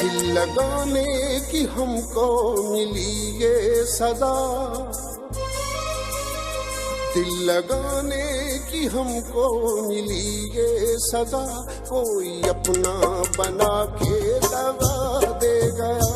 दिल लगाने की हमको मिली ये सदा, दिल लगाने की हमको मिली ये सदा, कोई अपना बना के लगा दे गया।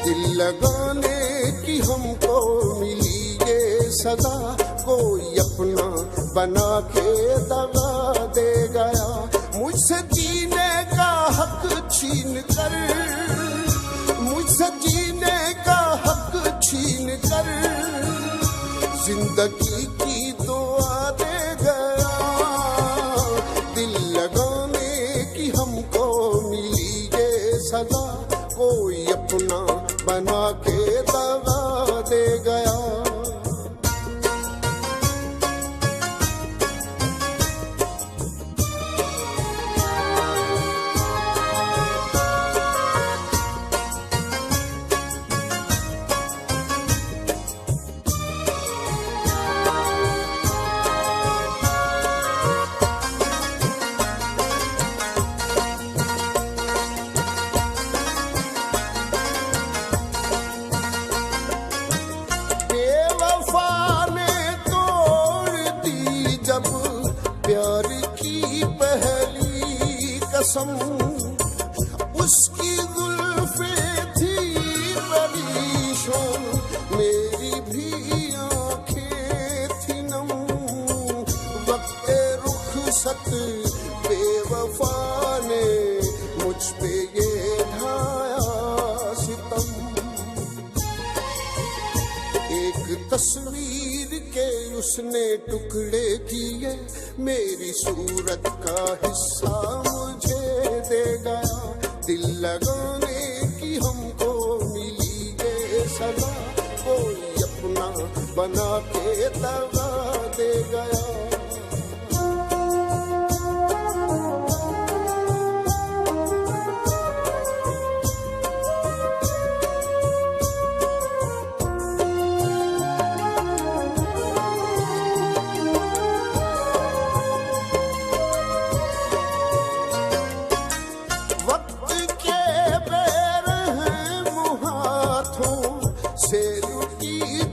दिल लगाने की हमको मिली ये सदा, कोई अपना बना के दगा दे गया। मुझसे जीने का हक छीन कर, मुझसे जीने का हक छीन कर, जिंदगी की दुआ दे गया। दिल लगाने की हमको मिली ये सदा, कोई अपना बना के दगा दे गया। प्यार की पहली कसम, उसकी जुल्फे थी परेशान, मेरी भी आंखें थी नम। वक्ते रुखसत बेवफा ने मुझ पे ये ढाया सितम। एक तस्वीर के उसने टुकड़े किए, मेरी सूरत का हिस्सा मुझे दे गया। दिल लगाने की हमको मिली ये सदा, कोई अपना बना के दगा दे गया।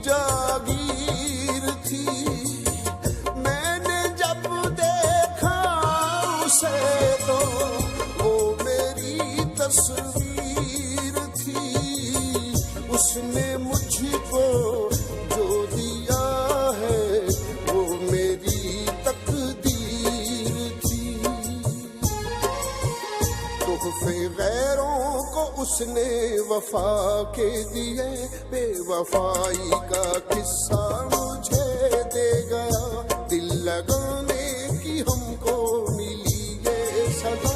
जागीर थी, मैंने जब देखा उसे तो वो मेरी तस्वीर थी। उसने मुझको जो दिया है वो मेरी तकदीर थी। तोहफे गैरों को उसने वफा के दिए, बेवफाई का किस्सा मुझे दे गया। दिल लगाने की हमको मिली ये सदा,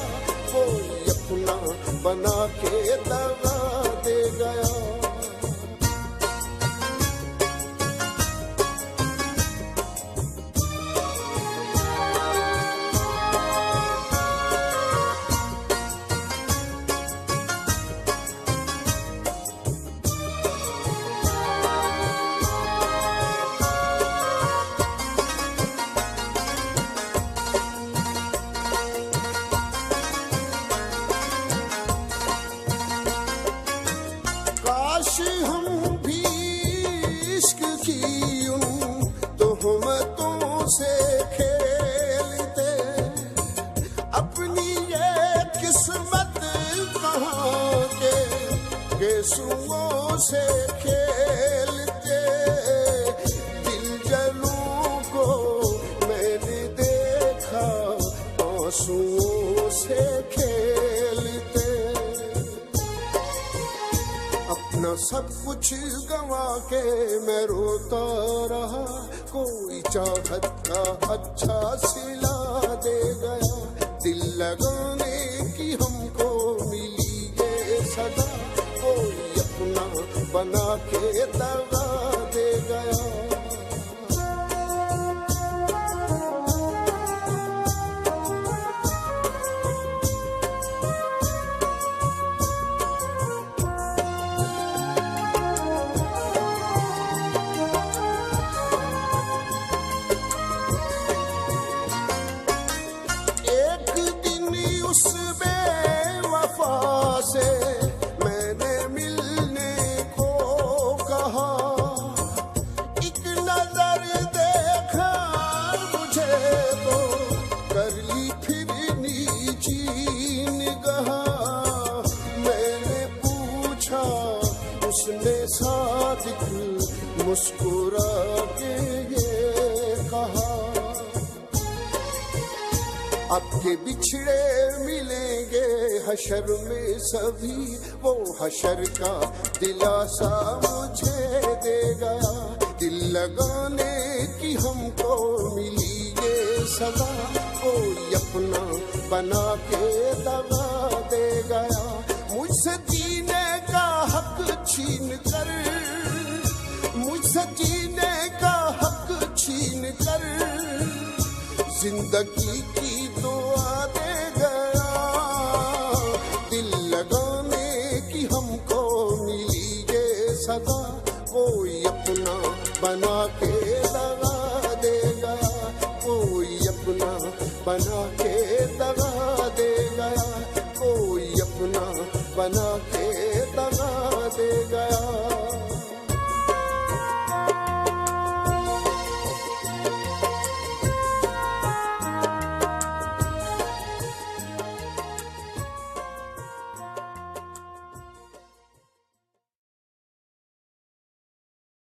कोई अपना बना के दगा दे गया। हम भी इश्क की उन तोहमतों से खेलते, अपनी ये किस्मत कहाँ के गेसुओं से खेलते। दिल जलूं को मैंने देखा आंसुओं से खेलते। अपना सब कुछ गंवा के मैं रोता रहा, कोई चाहत का अच्छा सिला दे गया। दिल लगाने की हमको मिली ये सदा, कोई अपना बना के दगा दे गया। अब के बिछड़े मिलेंगे हशर में सभी, वो हशर का दिलासा मुझे दे गया। दिल लगाने की हमको मिली ये सदा, कोई अपना बना के दगा दे गया। मुझसे जीने का हक छीन कर, मुझसे जीने का हक छीन कर, जिंदगी की